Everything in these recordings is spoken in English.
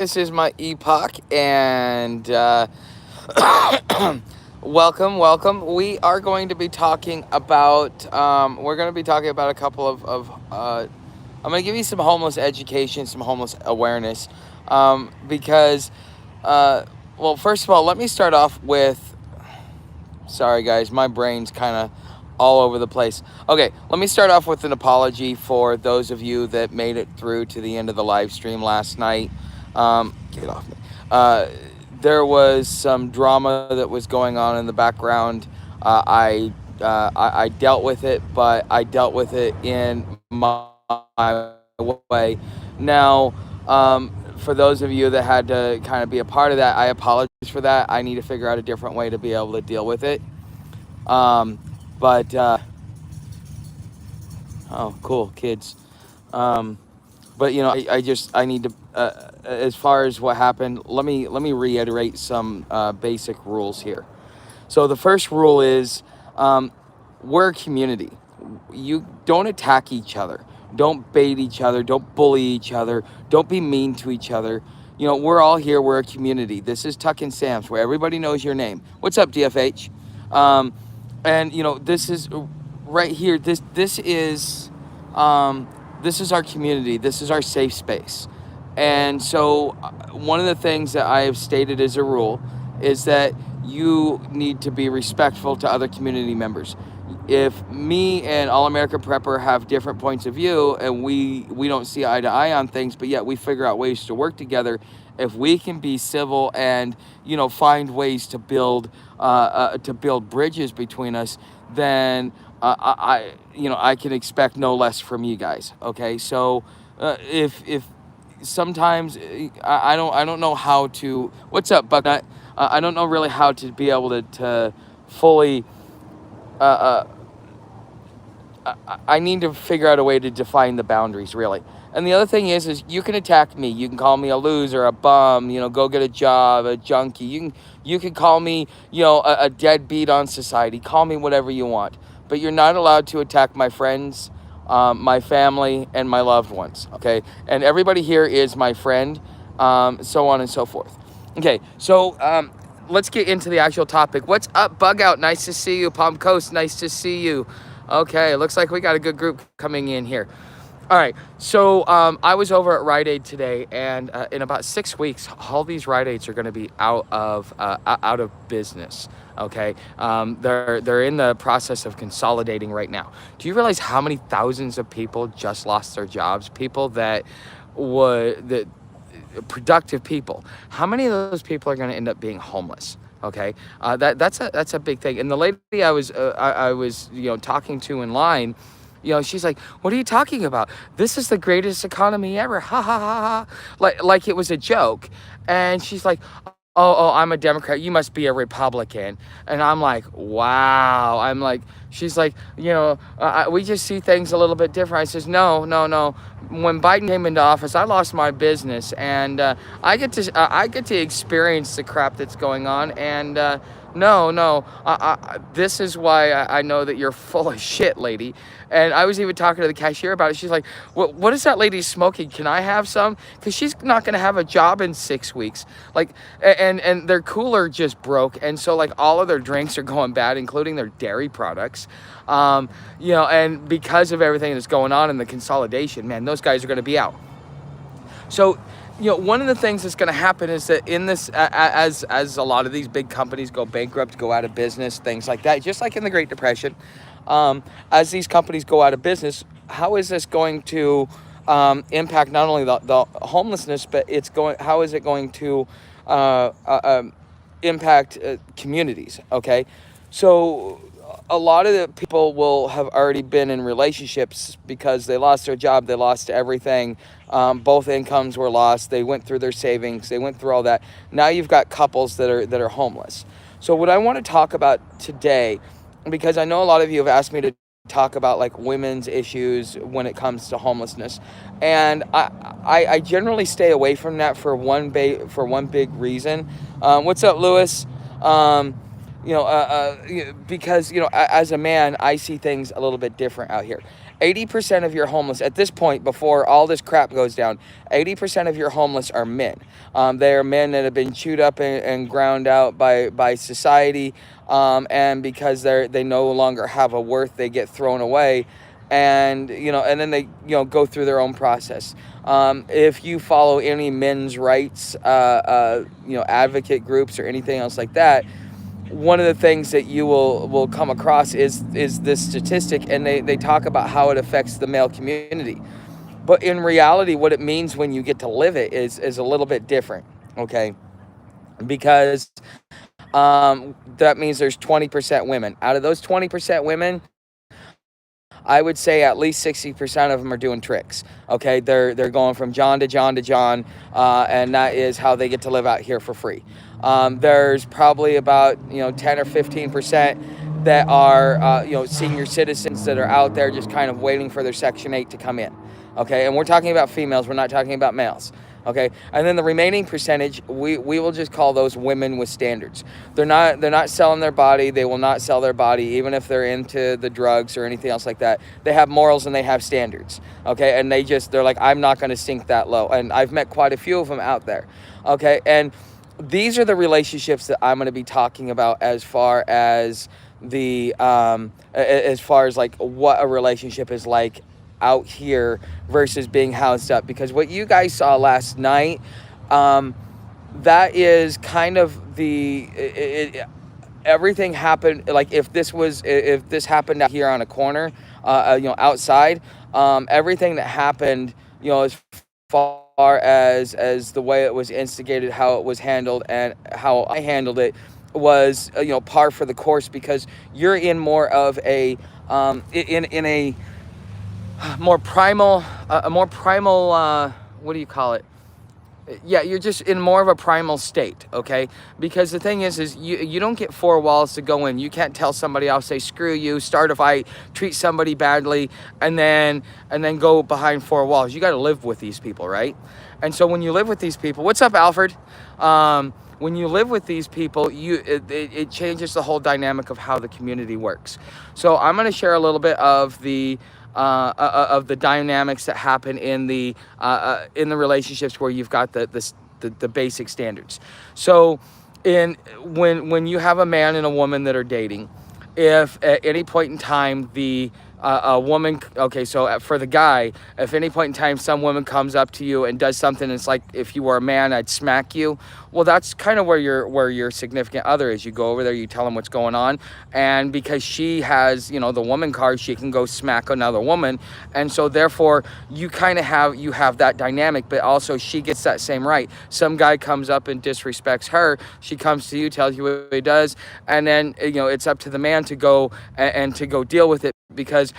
This is my epoch, and welcome. We are going to be talking about. We're going to be talking about a couple of. I'm going to give you some homeless education, some homeless awareness, because. Well, first of all, let me start off with. Sorry, guys, my brain's kind of all over the place. Okay, let me start off with an apology for those of you that made it through to the end of the live stream last night. Get off me. Uh, there was some drama that was going on in the background. I dealt with it, but I dealt with it in my way. Now, for those of you that had to kind of be a part of that, I apologize for that. I need to figure out a different way to be able to deal with it. Um, but oh, cool kids. Um, but I need to. As far as what happened, let me reiterate some basic rules here. So the first rule is, um, we're a community. You don't attack each other. Don't bait each other. Don't bully each other. Don't be mean to each other. We're all here. We're a community. This is Tuck and Sam's, where everybody knows your name. What's up, DFH? Um, and this is right here. This is our community. This is our safe space. And so, one of the things that I have stated as a rule is that you need to be respectful to other community members. If me and All America Prepper have different points of view and we don't see eye to eye on things, but yet we figure out ways to work together, if we can be civil and find ways to build bridges between us, then I can expect no less from you guys. Okay, so if sometimes I don't know how to. What's up, Bucknut? I don't know really how to be able to fully. Uh, uh, I need to figure out a way to define the boundaries, really. And the other thing is you can attack me. You can call me a loser, a bum. Go get a job, a junkie. You can call me a deadbeat on society. Call me whatever you want, but you're not allowed to attack my friends, my family, and my loved ones. Okay, and everybody here is my friend, so on and so forth. Okay, so let's get into the actual topic. What's up, Bug Out? Nice to see you. Palm Coast, nice to see you. Okay, looks like we got a good group coming in here. All right, so I was over at Rite Aid today, and in about 6 weeks, all these Rite Aids are going to be out of business. Okay, they're in the process of consolidating right now. Do you realize how many thousands of people just lost their jobs? People that would that productive people. How many of those people are going to end up being homeless? Okay, that's a big thing. And the lady I was talking to in line, she's like, "What are you talking about? This is the greatest economy ever!" Ha ha ha ha! Like it was a joke. And she's like, "Oh, I'm a Democrat. You must be a Republican." And I'm like, "Wow." She's like, we just see things a little bit different. I says, "No, no, no. When Biden came into office, I lost my business, and I get to experience the crap that's going on. And no, no, this is why I know that you're full of shit, lady." And I was even talking to the cashier about it. She's like, what is that lady smoking? Can I have some? Because she's not going to have a job in 6 weeks. Like, and their cooler just broke. And so, like, all of their drinks are going bad, including their dairy products. And because of everything that's going on in the consolidation, man, those guys are going to be out. So, one of the things that's going to happen is that in this, as a lot of these big companies go bankrupt, go out of business, things like that, just like in the Great Depression, as these companies go out of business, how is this going to impact not only the homelessness, but how is it going to impact communities? Okay, so a lot of the people will have already been in relationships because they lost their job, they lost everything. Both incomes were lost. They went through their savings. They went through all that. Now you've got couples that are homeless. So what I want to talk about today, because I know a lot of you have asked me to talk about like women's issues when it comes to homelessness, and I generally stay away from that for one big reason. What's up, Lewis? Because as a man, I see things a little bit different out here. 80% of your homeless at this point, before all this crap goes down, 80% of your homeless are men. They are men that have been chewed up and ground out by society, and because they no longer have a worth, they get thrown away, and and then they go through their own process. If you follow any men's rights advocate groups or anything else like that, one of the things that you will come across is this statistic, and they talk about how it affects the male community. But in reality, what it means when you get to live it is a little bit different, okay? Because that means there's 20% women. Out of those 20% women, I would say at least 60% of them are doing tricks. Okay, they're going from John to John to John, and that is how they get to live out here for free. There's probably about 10 or 15% that are senior citizens that are out there just kind of waiting for their Section 8 to come in. Okay, and we're talking about females. We're not talking about males. Okay, and then the remaining percentage, we will just call those women with standards. They're not selling their body. They will not sell their body, even if they're into the drugs or anything else like that. They have morals and they have standards. Okay, and they're like, I'm not going to sink that low. And I've met quite a few of them out there. Okay, and these are the relationships that I'm going to be talking about as far as like what a relationship is like out here versus being housed up. Because what you guys saw last night, that is kind of everything happened. Like if this happened out here on a corner, outside, everything that happened, as far as the way it was instigated, how it was handled, and how I handled it was par for the course, because you're in more of a in a more primal, what do you call it? Yeah, you're just in more of a primal state, okay? Because the thing is you don't get four walls to go in. You can't tell somebody else, say, screw you, start a fight, treat somebody badly, and then go behind four walls. You got to live with these people, right? And so when you live with these people, what's up, Alfred? When you live with these people, it changes the whole dynamic of how the community works. So I'm going to share a little bit of the dynamics that happen in the relationships where you've got the basic standards. So when you have a man and a woman that are dating, if at any point in time a woman, okay, so for the guy, if any point in time some woman comes up to you and does something, it's like, if you were a man, I'd smack you. Well, that's kind of where your significant other is. You go over there, you tell them what's going on, and because she has, the woman card, she can go smack another woman, and so therefore you kind of have that dynamic, but also she gets that same right. Some guy comes up and disrespects her, she comes to you, tells you what he does, and then it's up to the man to go and to go deal with it, because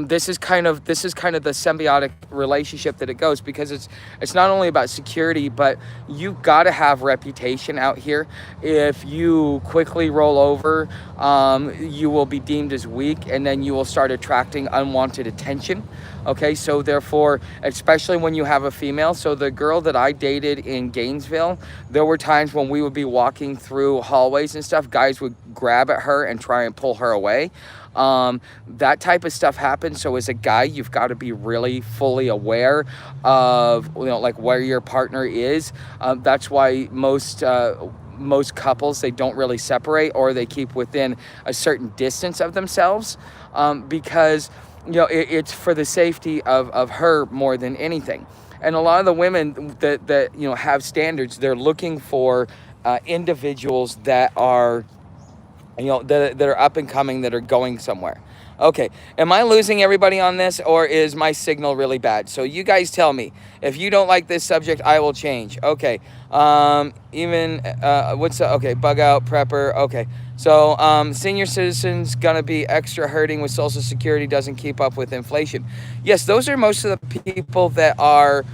this is kind of the symbiotic relationship that it goes, because it's not only about security, but you've got to have reputation out here. If you quickly roll over, you will be deemed as weak, and then you will start attracting unwanted attention. Okay, so therefore, especially when you have a female. So the girl that I dated in Gainesville, there were times when we would be walking through hallways and stuff, guys would grab at her and try and pull her away. That type of stuff happens. So as a guy, you've got to be really fully aware of like where your partner is. That's why most couples, they don't really separate, or they keep within a certain distance of themselves, because it's for the safety of her more than anything. And a lot of the women that have standards, they're looking for individuals that are that are up and coming, that are going somewhere. Okay, am I losing everybody on this, or is my signal really bad? So you guys tell me. If you don't like this subject, I will change. Okay, okay, bug out, prepper, okay. So senior citizens gonna be extra hurting with Social Security, doesn't keep up with inflation. Yes, those are most of the people that are,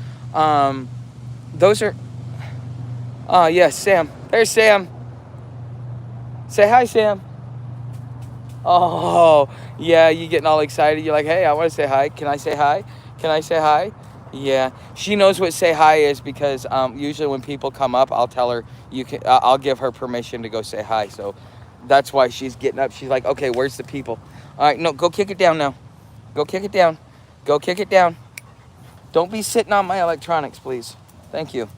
yes, Sam. There's Sam. Say hi, Sam. Oh, yeah, you getting all excited. You're like, hey, I want to say hi. Can I say hi? Can I say hi? Yeah, she knows what say hi is, because usually when people come up, I'll tell her I'll give her permission to go say hi. So that's why she's getting up. She's like, okay, where's the people? All right, no, go kick it down now. Go kick it down. Go kick it down. Don't be sitting on my electronics, please. Thank you.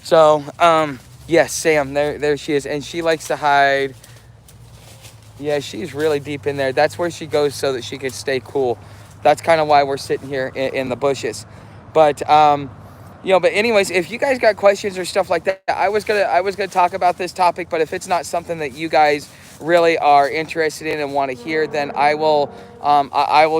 So, yes, Sam, there she is. And she likes to hide. Yeah, she's really deep in there. That's where she goes so that she could stay cool. That's kind of why we're sitting here in the bushes. But, but anyways, if you guys got questions or stuff like that, I was gonna talk about this topic, but if it's not something that you guys really are interested in and want to hear, then I will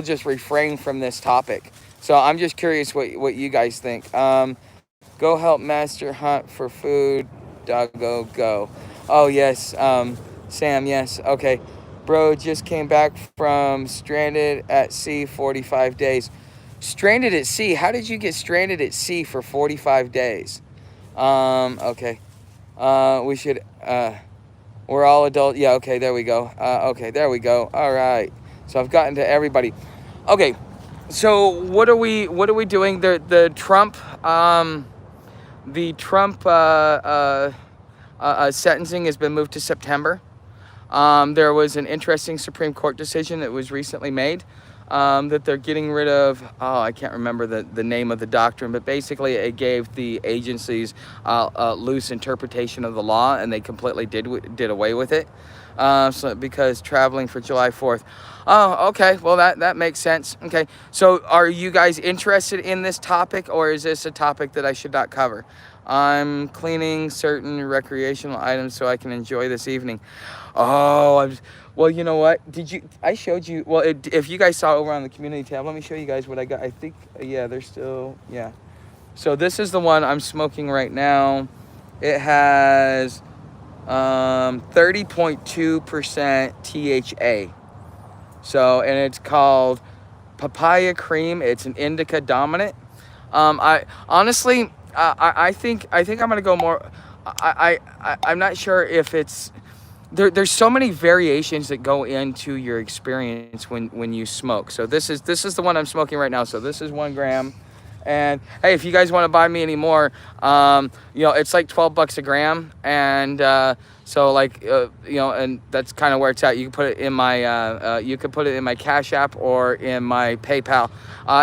just refrain from this topic. So I'm just curious what you guys think. Go help Master hunt for food. Doggo, go. Oh, yes. Sam, yes. Okay. Bro just came back from stranded at sea 45 days. Stranded at sea? How did you get stranded at sea for 45 days? Okay. We should, we're all adult. Yeah, okay, there we go. Okay, there we go. All right. So I've gotten to everybody. Okay. So what are we doing? The Trump, sentencing has been moved to September. There was an interesting Supreme Court decision that was recently made, that they're getting rid of, I can't remember the name of the doctrine, but basically it gave the agencies loose interpretation of the law, and they completely did away with it. So because traveling for July 4th. Oh, okay. Well, that makes sense. Okay. So are you guys interested in this topic, or is this a topic that I should not cover? I'm cleaning certain recreational items so I can enjoy this evening. Oh, well, you know what? I showed you, well, if you guys saw over on the community tab, let me show you guys what I got. I think, yeah, they're still, yeah. So this is the one I'm smoking right now. It has 30.2% THA. So, and it's called Papaya Cream. It's an indica dominant. I honestly, I think I'm gonna go more. I'm not sure if it's there's so many variations that go into your experience when you smoke. So this is the one I'm smoking right now. So this is 1 gram. And hey, if you guys want to buy me any more, it's like $12 a gram. And so like and that's kind of where it's at. You can put it in my Cash App or in my PayPal.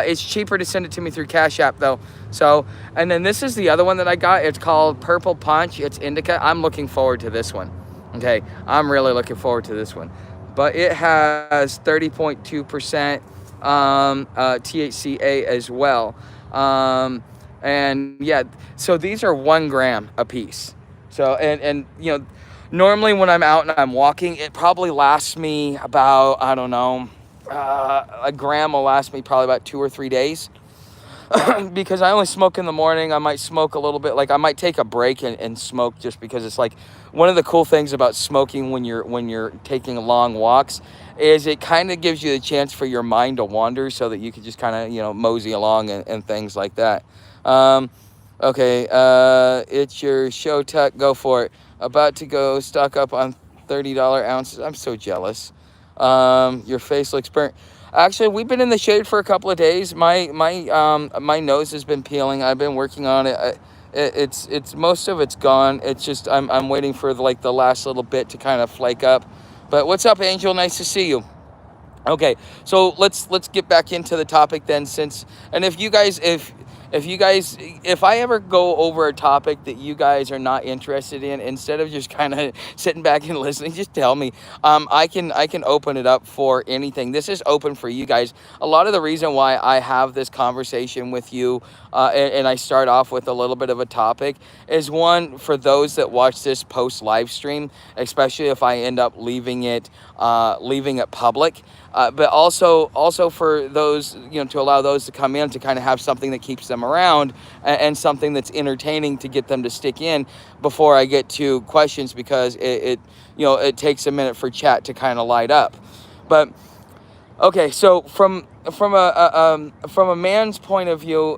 It's cheaper to send it to me through Cash App though. So, and then this is the other one that I got. It's called Purple Punch. It's indica. I'm looking forward to this one. Okay, I'm really looking forward to this one. But it has 30.2% THCA as well. And yeah, so these are 1 gram a piece. So, and normally when I'm out and I'm walking, it probably lasts me about, I don't know, a gram will last me probably about 2 or 3 days. Because I only smoke in the morning. I might smoke a little bit. Like I might take a break and smoke, just because it's like one of the cool things about smoking when you're taking long walks is it kind of gives you the chance for your mind to wander, so that you can just kind of mosey along and things like that. Okay, it's your show, Tuck. Go for it. About to go stock up on $30 ounces. I'm so jealous. Your face looks burnt. Actually, we've been in the shade for a couple of days. My nose has been peeling. I've been working on it. It's most of it's gone. It's just I'm waiting for the last little bit to kind of flake up. But what's up, Angel? Nice to see you. Okay, so let's get back into the topic then. And if I ever go over a topic that you guys are not interested in, instead of just kind of sitting back and listening, just tell me. I can open it up for anything. This is open for you guys. A lot of the reason why I have this conversation with you, and I start off with a little bit of a topic, is one, for those that watch this post live stream, especially if I end up leaving it public. But also for those, to allow those to come in to kind of have something that keeps them around, and something that's entertaining to get them to stick in before I get to questions, because it takes a minute for chat to kind of light up. But okay, so from a man's point of view,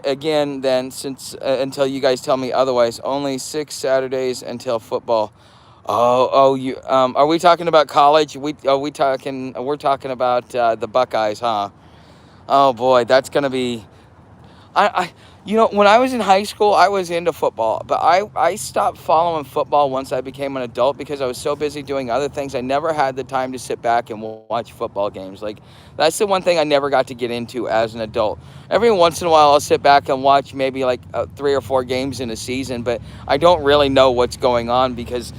again, then, since until you guys tell me otherwise, only 6 Saturdays until football. You are we talking about college? We're talking about the Buckeyes, huh? Oh boy, that's gonna be. When I was in high school, I was into football, but I stopped following football once I became an adult because I was so busy doing other things. I never had the time to sit back and watch football games. Like, that's the one thing I never got to get into as an adult. Every once in a while, I'll sit back and watch maybe like 3 or 4 games in a season, but I don't really know what's going on because,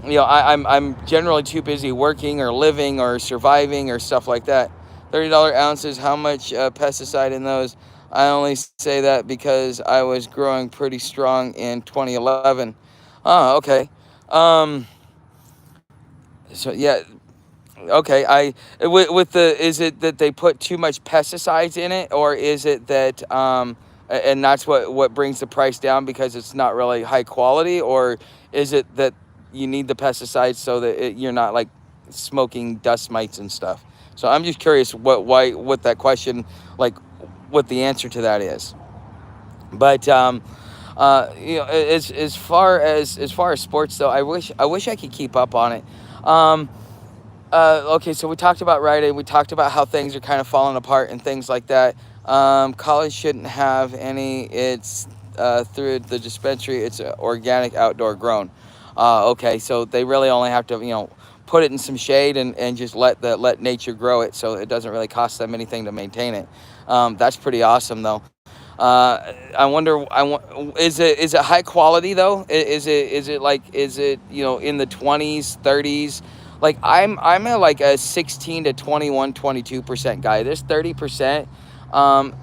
I'm generally too busy working or living or surviving or stuff like that. $30 ounces, how much pesticide in those? I only say that because I was growing pretty strong in 2011. Oh, okay. Um, so yeah, okay. With the is it that they put too much pesticides in it, or is it that and that's what brings the price down because it's not really high quality, or is it that you need the pesticides so that you're not like smoking dust mites and stuff? So I'm just curious what that question, like, what the answer to that is. But as far as sports though, I wish I could keep up on it. Um, okay, so we talked about writing. We talked about how things are kind of falling apart and things like that. College shouldn't have any. It's through the dispensary. It's organic, outdoor grown. Okay, so they really only have to put it in some shade and just let nature grow it, so it doesn't really cost them anything to maintain it. That's pretty awesome though. I wonder. Is it high quality though? Is it in the 20s, 30s? Like I'm like a 16 to 21, 22% guy. This 30%,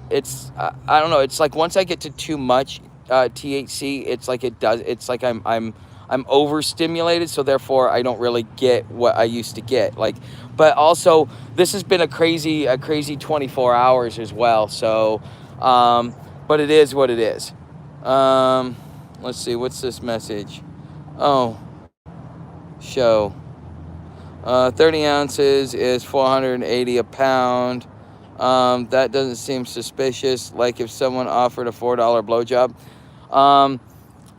it's I don't know. It's like once I get to too much THC, it's like it does. It's like I'm overstimulated, so therefore I don't really get what I used to get. Like, but also this has been a crazy 24 hours as well. So, but it is what it is. Um, let's see, what's this message? Oh, show. 30 ounces is 480 a pound. That doesn't seem suspicious. Like if someone offered a $4 blowjob. Um,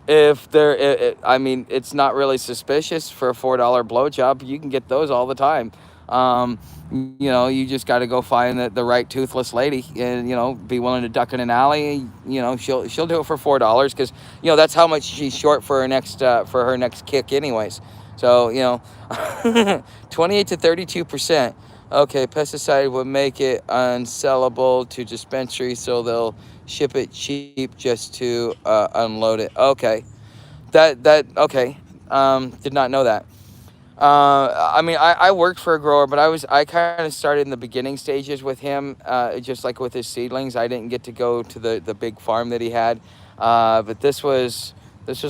if they're, I mean, it's not really suspicious for a $4 blowjob. You can get those all the time. You just got to go find the right toothless lady, and be willing to duck in an alley. She'll do it for $4 because that's how much she's short for her next kick, anyways. So 28 to 32%. Okay, pesticide would make it unsellable to dispensary, so they'll ship it cheap just to unload it. Okay, that okay. Did not know that. I mean, I worked for a grower, but I kind of started in the beginning stages with him, just like with his seedlings. I didn't get to go to the big farm that he had, but this was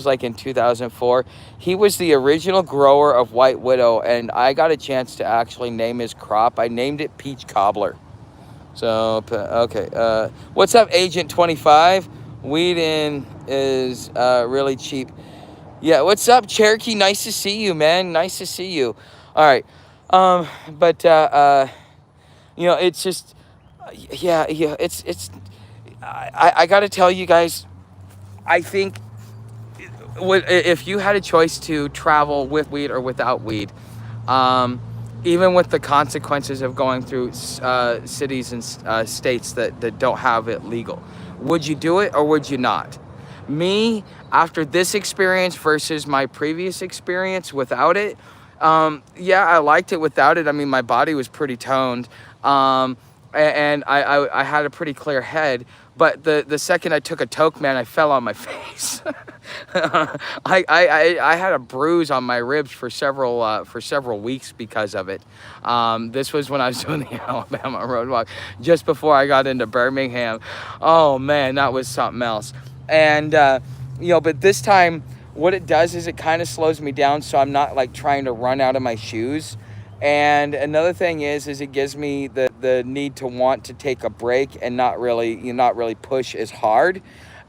like in 2004. He was the original grower of White Widow, and I got a chance to actually name his crop. I named it Peach Cobbler. So okay, what's up, Agent 25? Weed in is really cheap. Yeah, what's up, Cherokee? Nice to see you, man. Nice to see you. All right. But it's just yeah, it's I got to tell you guys, I think if you had a choice to travel with weed or without weed, um, even with the consequences of going through cities and states that don't have it legal, would you do it or would you not? Me, after this experience versus my previous experience without it, yeah, I liked it without it. I mean, my body was pretty toned, and I had a pretty clear head. But the second I took a toke, man, I fell on my face. I had a bruise on my ribs for several weeks because of it. This was when I was doing the Alabama road walk, just before I got into Birmingham. Oh man, that was something else. And but this time, what it does is it kind of slows me down, so I'm not like trying to run out of my shoes. And another thing is it gives me the need to want to take a break and not really push as hard.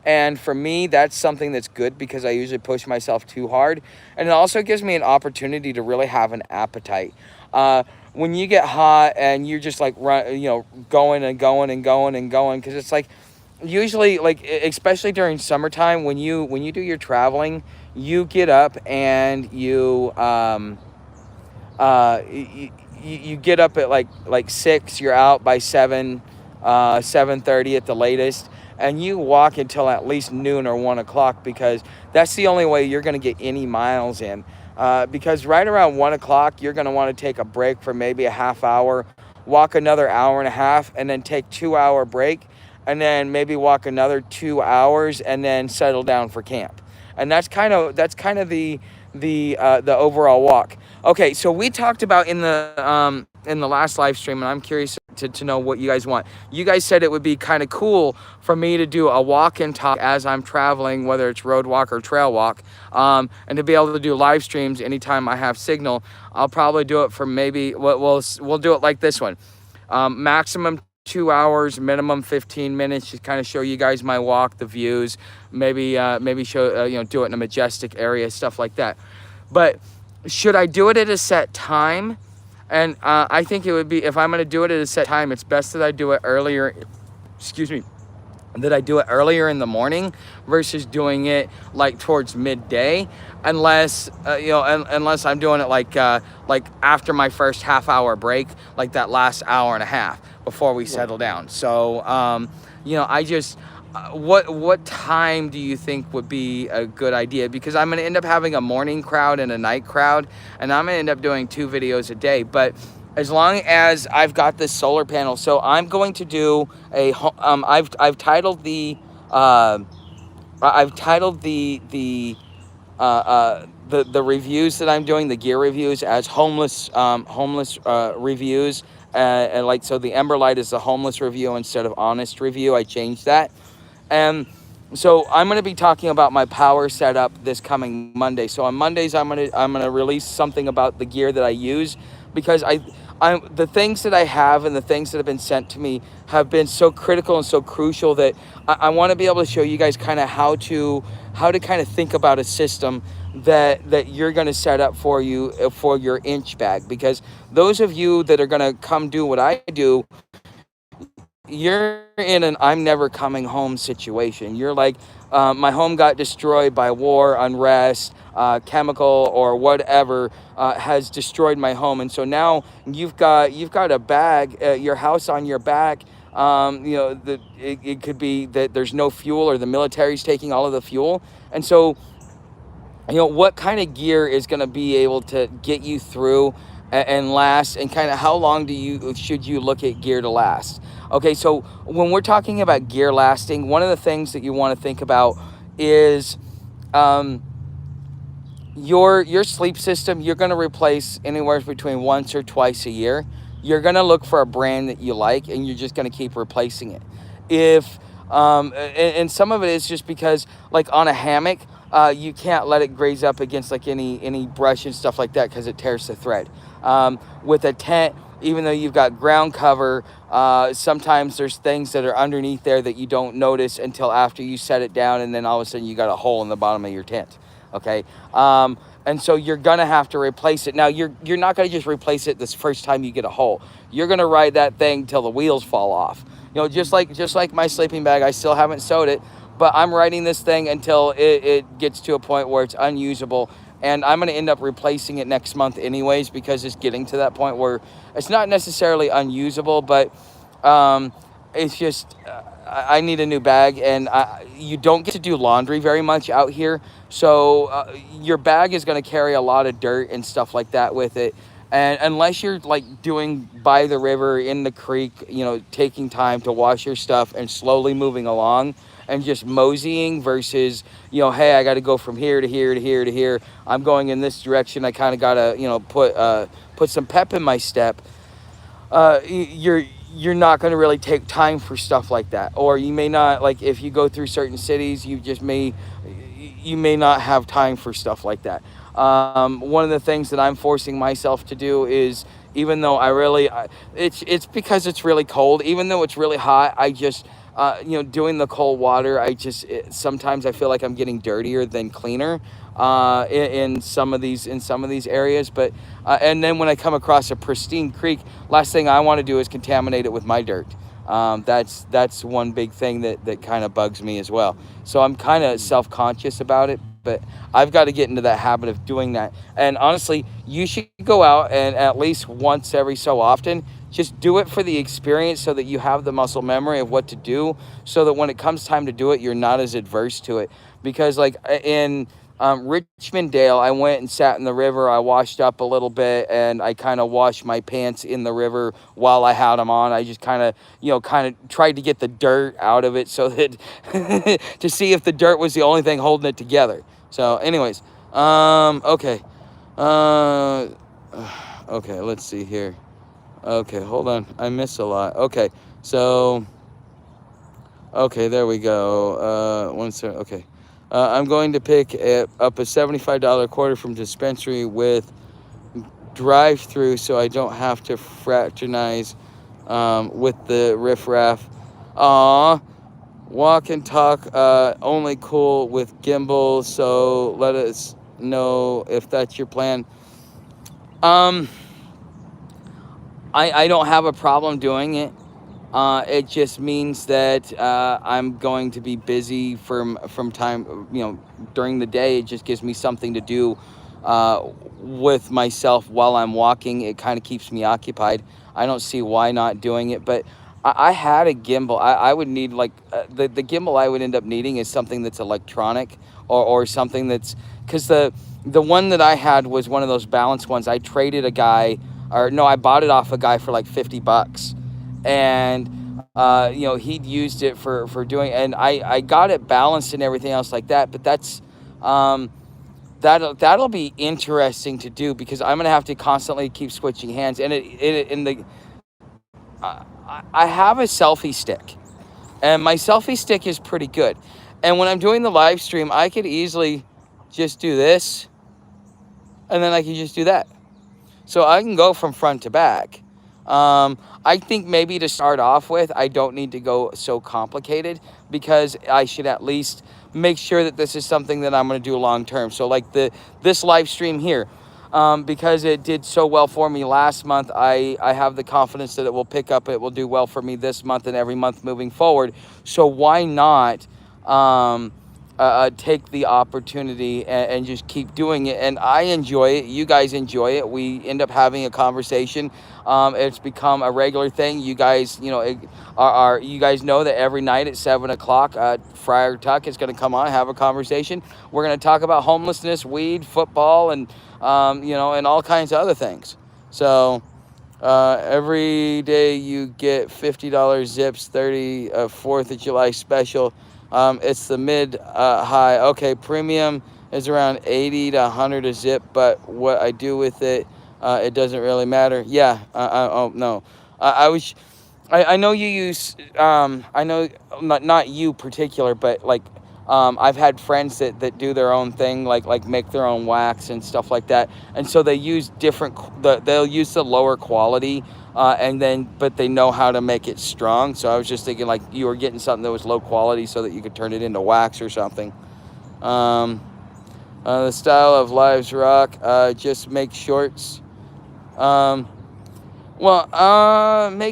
And for me, that's something that's good because I usually push myself too hard. And it also gives me an opportunity to really have an appetite. When you get hot and you're just like going and going and going and going, because it's like usually, like, especially during summertime, when you do your traveling, you get up and you get up at like 6. You're out by 7, 7:30 at the latest, and you walk until at least noon or 1 o'clock, because that's the only way you're going to get any miles in. Because right around 1 o'clock, you're going to want to take a break for maybe a half hour, walk another hour and a half, and then take 2 hour break, and then maybe walk another 2 hours, and then settle down for camp. And that's kind of the overall walk. Okay, so we talked about in the last live stream, and I'm curious to know what you guys want. You guys said it would be kind of cool for me to do a walk and talk as I'm traveling, whether it's road walk or trail walk, and to be able to do live streams anytime I have signal. I'll probably do it for maybe we'll do it like this one, maximum 2 hours, minimum 15 minutes, just kind of show you guys my walk, the views, maybe show do it in a majestic area, stuff like that. But should I do it at a set time? And I think it would be, if I'm going to do it at a set time, it's best that I do it earlier. Excuse me. That I do it earlier in the morning versus doing it like towards midday, unless unless I'm doing it like after my first half hour break, like that last hour and a half before we settle down. So I just what time do you think would be a good idea? Because I'm going to end up having a morning crowd and a night crowd, and I'm going to end up doing 2 videos a day. But as long as I've got this solar panel, so I'm going to do I've titled the reviews that I'm doing, the gear reviews, as homeless reviews, and like, so the Ember Light is the homeless review instead of honest review. I changed that. And so I'm going to be talking about my power setup this coming Monday. So on Mondays, I'm going to release something about the gear that I use, because the things that I have and the things that have been sent to me have been so critical and so crucial that I want to be able to show you guys kind of how to kind of think about a system that you're going to set up for you for your inch bag. Because those of you that are going to come do what I do, you're in an I'm never coming home situation. You're like, my home got destroyed by war, unrest, chemical or whatever has destroyed my home, and so now you've got a bag, your house on your back. It could be that there's no fuel, or the military's taking all of the fuel, and so what kind of gear is going to be able to get you through and last, and kind of how long should you look at gear to last? Okay, so when we're talking about gear lasting, one of the things that you want to think about is your sleep system. You're going to replace anywhere between once or twice a year. You're going to look for a brand that you like, and you're just going to keep replacing it. And some of it is just because, like on a hammock, you can't let it graze up against like any brush and stuff like that, because it tears the thread. With a tent, even though you've got ground cover, sometimes there's things that are underneath there that you don't notice until after you set it down, and then all of a sudden you got a hole in the bottom of your tent. Okay, and so you're gonna have to replace it. Now you're not gonna just replace it this first time you get a hole. You're gonna ride that thing till the wheels fall off. Just like my sleeping bag, I still haven't sewed it, but I'm riding this thing until it gets to a point where it's unusable. And I'm going to end up replacing it next month anyways, because it's getting to that point where it's not necessarily unusable, but it's just I need a new bag. And you don't get to do laundry very much out here, so your bag is going to carry a lot of dirt and stuff like that with it. And unless you're like doing by the river, in the creek, taking time to wash your stuff and slowly moving along and just moseying versus, hey, I got to go from here to here to here to here. I'm going in this direction. I kind of got to, put some pep in my step. You're not going to really take time for stuff like that. Or you may not, like if you go through certain cities, you may not have time for stuff like that. One of the things that I'm forcing myself to do is, even though it's because it's really cold, even though it's really hot, I just, doing the cold water, sometimes I feel like I'm getting dirtier than cleaner, in some of these areas. But, and then when I come across a pristine creek, last thing I want to do is contaminate it with my dirt. That's one big thing that kind of bugs me as well. So I'm kind of self-conscious about it, but I've got to get into that habit of doing that. And honestly, you should go out and at least once every so often, just do it for the experience so that you have the muscle memory of what to do, so that when it comes time to do it, you're not as adverse to it. Because like in Richmond Dale, I went and sat in the river. I washed up a little bit, and I kind of washed my pants in the river while I had them on. I just kind of tried to get the dirt out of it, so that to see if the dirt was the only thing holding it together. So anyways, okay. Uh, okay, let's see here. Okay, hold on. I missed a lot. Okay, so, okay, there we go. Okay. I'm going to pick up a $75 quarter from dispensary with drive-through, so I don't have to fraternize with the riffraff. Aw, walk and talk, only cool with gimbal, so let us know if that's your plan. Um, I don't have a problem doing it. It just means that I'm going to be busy from time, during the day. It just gives me something to do with myself while I'm walking. It kind of keeps me occupied. I don't see why not doing it, but I had a gimbal. I would need like the gimbal I would end up needing is something that's electronic, or something that's, because the one that I had was one of those balanced ones. I traded a guy, or no, I bought it off a guy for like $50, and he'd used it for doing, and I got it balanced and everything else like that. But that's that'll be interesting to do, because I'm gonna have to constantly keep switching hands. And it in the I have a selfie stick, and my selfie stick is pretty good. And when I'm doing the live stream, I could easily just do this, and then I can just do that. So I can go from front to back. I think maybe to start off with, I don't need to go so complicated, because I should at least make sure that this is something that I'm going to do long term. So like this live stream here, because it did so well for me last month, I have the confidence that it will pick up. It will do well for me this month and every month moving forward. So why not take the opportunity and just keep doing it? And I enjoy it. You guys enjoy it. We end up having a conversation. It's become a regular thing. You guys, you guys know that every night at 7 o'clock, Friar Tuck is going to come on, have a conversation. We're going to talk about homelessness, weed, football, and and all kinds of other things. So every day you get $50 zips, 30 4th of July special. It's the mid high. Okay, premium is around 80 to 100 a zip, but what I do with it, it doesn't really matter. Yeah. Oh no. I know you use. I know not you particular, but like I've had friends that do their own thing, like make their own wax and stuff like that, and so they use they'll use the lower quality. But they know how to make it strong. So I was just thinking, like, you were getting something that was low quality so that you could turn it into wax or something. The style of Lives Rock, just make shorts. Make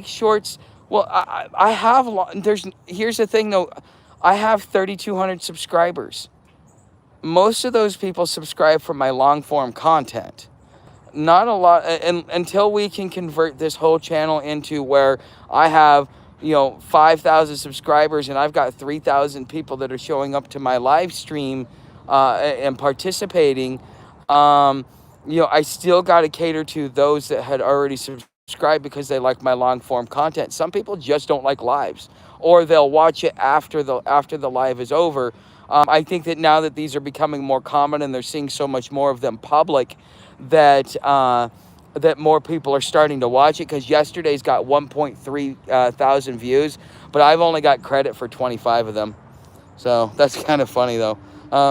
shorts. Well, I have, here's the thing though. I have 3,200 subscribers. Most of those people subscribe for my long form content. Not a lot, and until we can convert this whole channel into where I have 5,000 subscribers and I've got 3,000 people that are showing up to my live stream and participating. I still got to cater to those that had already subscribed because they like my long form content. Some people just don't like lives, or they'll watch it after the live is over. I think that now that these are becoming more common and they're seeing so much more of them public, that more people are starting to watch it, because yesterday's got 1.3 thousand views, but I've only got credit for 25 of them. So that's kind of funny though.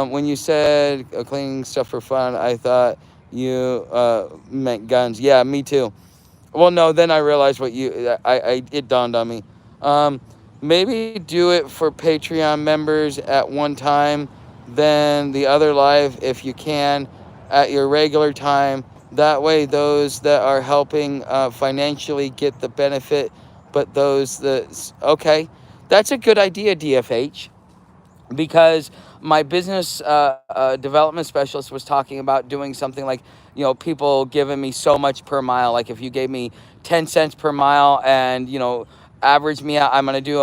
When you said cleaning stuff for fun, I thought you meant guns. Yeah, me too. Well, no, then I realized it dawned on me. Maybe do it for Patreon members at one time, then the other live if you can at your regular time. That way those that are helping financially get the benefit, but those that... Okay, that's a good idea, DFH, because my business development specialist was talking about doing something like, people giving me so much per mile. Like if you gave me 10 cents per mile and, average me out, I'm gonna do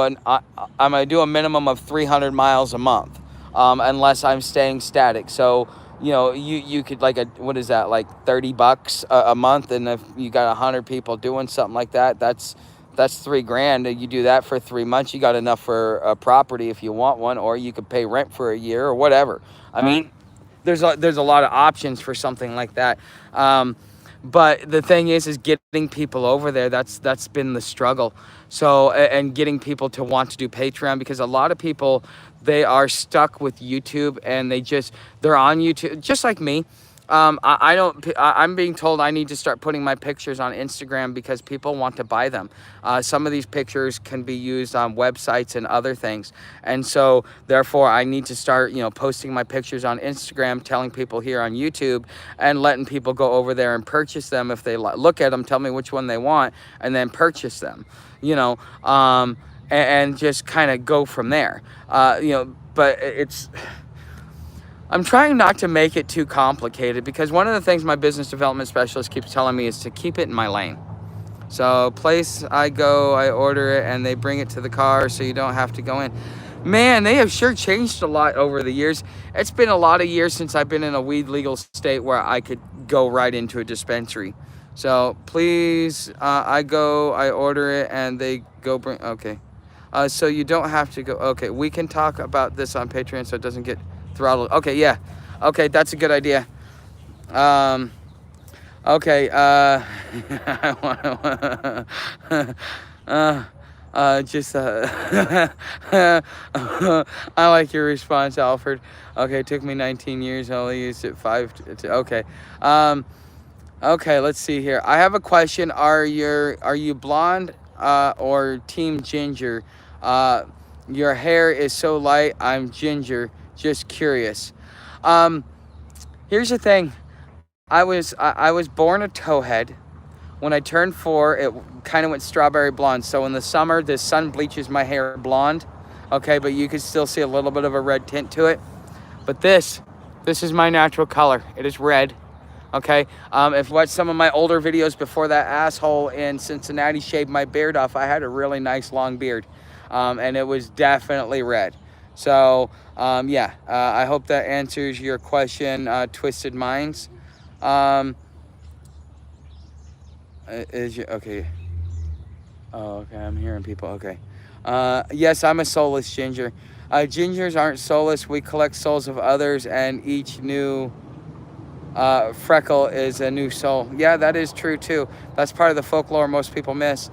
a minimum of 300 miles a month, unless I'm staying static. So, you could like what is that, like $30 a month, and if you got 100 people doing something like that, that's $3,000. You do that for 3 months, you got enough for a property if you want one, or you could pay rent for a year or whatever. I mean, there's a lot of options for something like that. But the thing is getting people over there. That's been the struggle. So, and getting people to want to do Patreon, because a lot of people, they are stuck with YouTube, and they're on YouTube just like me. I don't. I'm being told I need to start putting my pictures on Instagram because people want to buy them. Some of these pictures can be used on websites and other things, and so therefore I need to start, posting my pictures on Instagram, telling people here on YouTube, and letting people go over there and purchase them if they look at them, tell me which one they want, and then purchase them. And just kind of go from there. But I'm trying not to make it too complicated, because one of the things my business development specialist keeps telling me is to keep it in my lane. So place I go, I order it, and they bring it to the car so you don't have to go in. Man, they have sure changed a lot over the years. It's been a lot of years since I've been in a weed legal state where I could go right into a dispensary. So please, I go, I order it, and they go bring, okay. So you don't have to go, okay, we can talk about this on Patreon so it doesn't get throttled. Okay, yeah. Okay, that's a good idea. Okay, I like your response, Alfred. Okay, it took me 19 years. I only used it 5 okay. Okay, let's see here. I have a question. Are you blonde or team ginger? Your hair is so light. I'm ginger. Just curious. Here's the thing. I was born a towhead. When I turned 4, it kind of went strawberry blonde. So in the summer, the sun bleaches my hair blonde. Okay, but you can still see a little bit of a red tint to it. But this is my natural color. It is red. Okay, if watch some of my older videos before that asshole in Cincinnati shaved my beard off, I had a really nice long beard, and it was definitely red. So yeah, I hope that answers your question, Twisted Minds. Okay? Oh, okay, I'm hearing people. Okay. Yes, I'm a soulless ginger. Gingers aren't soulless. We collect souls of others, and each new freckle is a new soul. Yeah, that is true too. That's part of the folklore most people miss.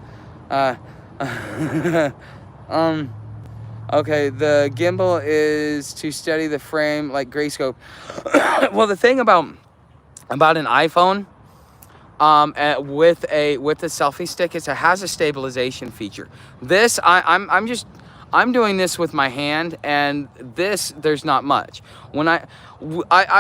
Okay, the gimbal is to steady the frame like Grayscope. Well, the thing about an iPhone with the selfie stick is it has a stabilization feature. This I'm doing this with my hand, and there's not much. When I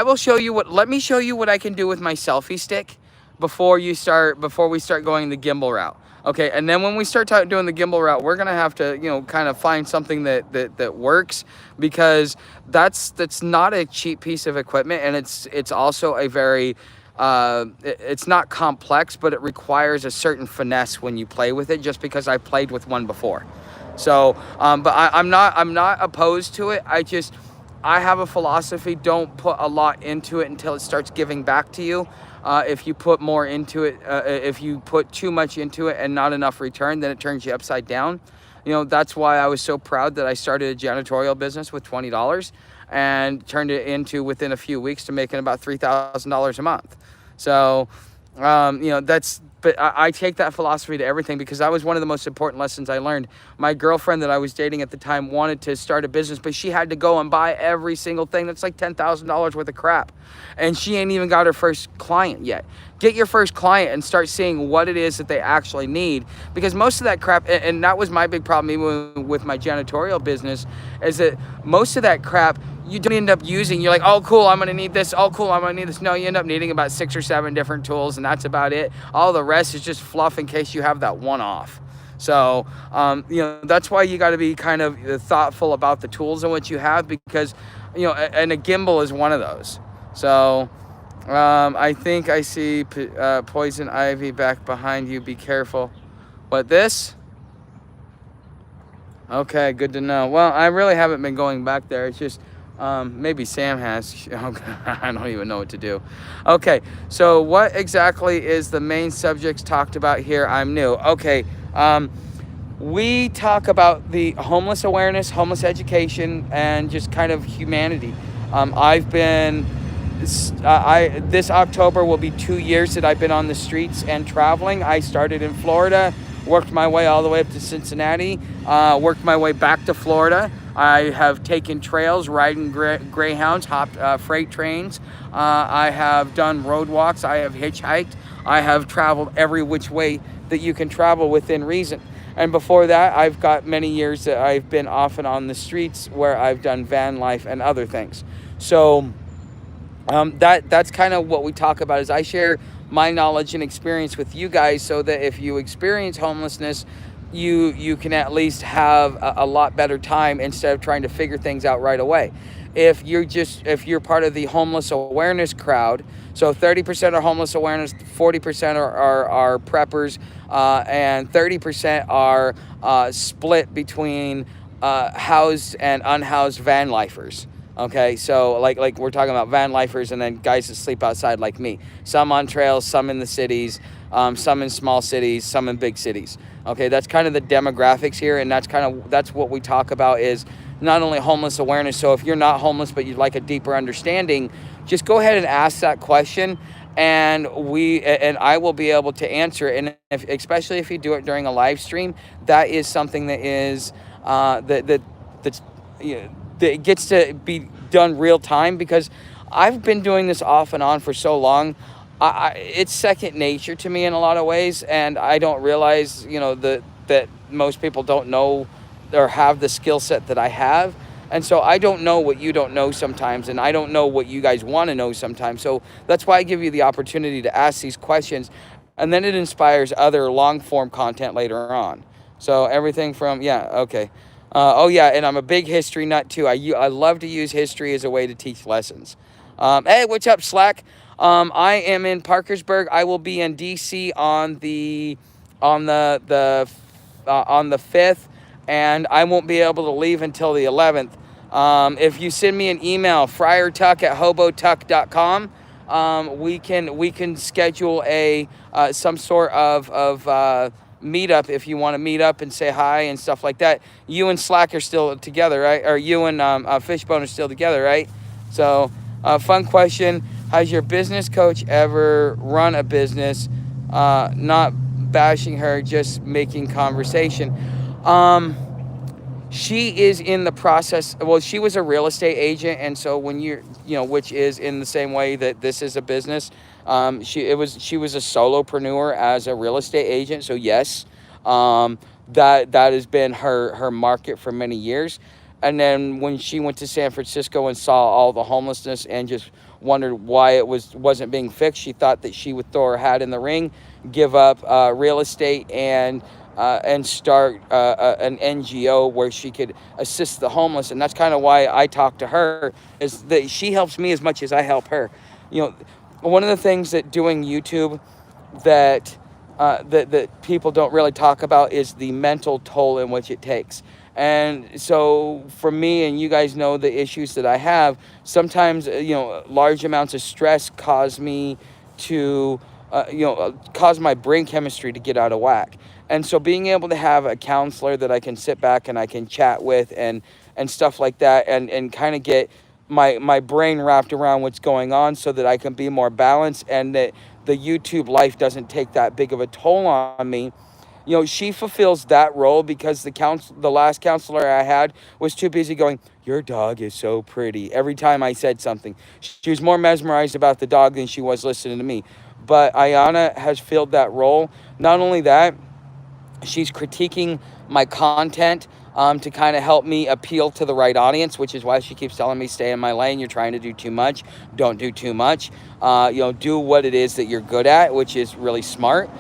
will show you let me show you what I can do with my selfie stick before we start going the gimbal route. Okay, and then when we start doing the gimbal route, we're gonna have to, kind of find something that works, because that's not a cheap piece of equipment, and it's also a very it's not complex, but it requires a certain finesse when you play with it, just because I played with one before. So, but I'm not opposed to it. I have a philosophy: don't put a lot into it until it starts giving back to you. If you put more into it, if you put too much into it and not enough return, then it turns you upside down. That's why I was so proud that I started a janitorial business with $20 and turned it into, within a few weeks, to making about $3,000 a month. So, but I take that philosophy to everything, because that was one of the most important lessons I learned. My girlfriend that I was dating at the time wanted to start a business, but she had to go and buy every single thing. That's like $10,000 worth of crap. And she ain't even got her first client yet. Get your first client and start seeing what it is that they actually need. Because most of that crap, and that was my big problem even with my janitorial business, is that most of that crap you don't end up using. You're like, oh cool, I'm gonna need this. Oh cool, I'm gonna need this. No, you end up needing about 6 or 7 different tools, and that's about it. All the rest is just fluff in case you have that one off. So, that's why you got to be kind of thoughtful about the tools and what you have, because and a gimbal is one of those. So I think I see poison ivy back behind you. Be careful. What, this? Okay, good to know. Well, I really haven't been going back there. It's just maybe Sam has. I don't even know what to do. Okay, so what exactly is the main subjects talked about here? I'm new. Okay, we talk about the homeless awareness, homeless education, and just kind of humanity. I've been this October will be 2 years that I've been on the streets and traveling. I started in Florida, worked my way all the way up to Cincinnati, worked my way back to Florida. I have taken trails, riding greyhounds, hopped freight trains. I have done road walks. I have hitchhiked. I have traveled every which way that you can travel within reason. And before that, I've got many years that I've been off and on the streets where I've done van life and other things. So that's kind of what we talk about. Is I share my knowledge and experience with you guys, so that if you experience homelessness, you can at least have a lot better time instead of trying to figure things out right away. If you're part of the homeless awareness crowd, so 30% are homeless awareness, 40% are preppers, and 30% are split between housed and unhoused van lifers. Okay, so like we're talking about van lifers, and then guys that sleep outside like me. Some on trails, some in the cities, some in small cities, some in big cities. Okay, that's kind of the demographics here, and that's what we talk about, is not only homeless awareness. So if you're not homeless but you'd like a deeper understanding, just go ahead and ask that question, and I will be able to answer it. And especially if you do it during a live stream, that is something that is that's that gets to be done real time, because I've been doing this off and on for so long. It's second nature to me in a lot of ways, and I don't realize, that most people don't know or have the skill set that I have. And so I don't know what you don't know sometimes, and I don't know what you guys want to know sometimes. So that's why I give you the opportunity to ask these questions, and then it inspires other long form content later on. So everything from, yeah, okay. Oh yeah, and I'm a big history nut too. I love to use history as a way to teach lessons. Hey, what's up, Slack? I am in Parkersburg. I will be in DC on the 5th, and I won't be able to leave until the 11th. If you send me an email, friartuck@hobotuck.com, we can schedule a some sort of meetup if you want to meet up and say hi and stuff like that. You and Slack are still together, right? Or you and Fishbone are still together, right? So, fun question. Has your business coach ever run a business? Not bashing her, just making conversation. She is in the process. Well, she was a real estate agent, and so when which is in the same way that this is a business. She was a solopreneur as a real estate agent. So yes, that has been her market for many years. And then when she went to San Francisco and saw all the homelessness and just wondered why it wasn't being fixed, she thought that she would throw her hat in the ring, give up real estate, and start an NGO where she could assist the homeless. And that's kind of why I talk to her, is that she helps me as much as I help her. One of the things that doing YouTube that people don't really talk about is the mental toll in which it takes. And so for me, and you guys know the issues that I have, sometimes, large amounts of stress cause me to, cause my brain chemistry to get out of whack. And so being able to have a counselor that I can sit back and I can chat with and stuff like that, and kind of get my brain wrapped around what's going on, so that I can be more balanced, and that the YouTube life doesn't take that big of a toll on me. She fulfills that role, because the last counselor I had was too busy going, "Your dog is so pretty," every time I said something. She was more mesmerized about the dog than she was listening to me. But Ayana has filled that role. Not only that, she's critiquing my content to kind of help me appeal to the right audience, which is why she keeps telling me, stay in my lane. You're trying to do too much. Don't do too much. Do what it is that you're good at, which is really smart.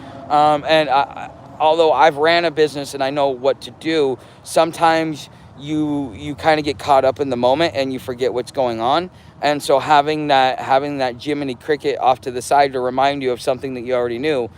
Although I've ran a business and I know what to do, sometimes you kind of get caught up in the moment and you forget what's going on. And so having that Jiminy Cricket off to the side to remind you of something that you already knew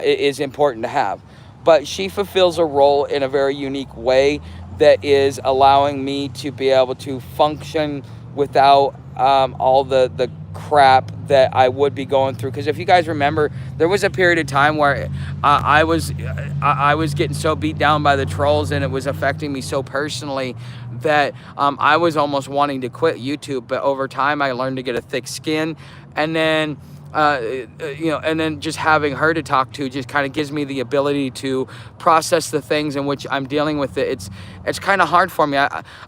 is important to have. But she fulfills a role in a very unique way that is allowing me to be able to function without all the crap that I would be going through. Because if you guys remember, there was a period of time where I was getting so beat down by the trolls, and it was affecting me so personally that I was almost wanting to quit YouTube. But over time, I learned to get a thick skin, and then and then just having her to talk to just kind of gives me the ability to process the things in which I'm dealing with it. It's kind of hard for me.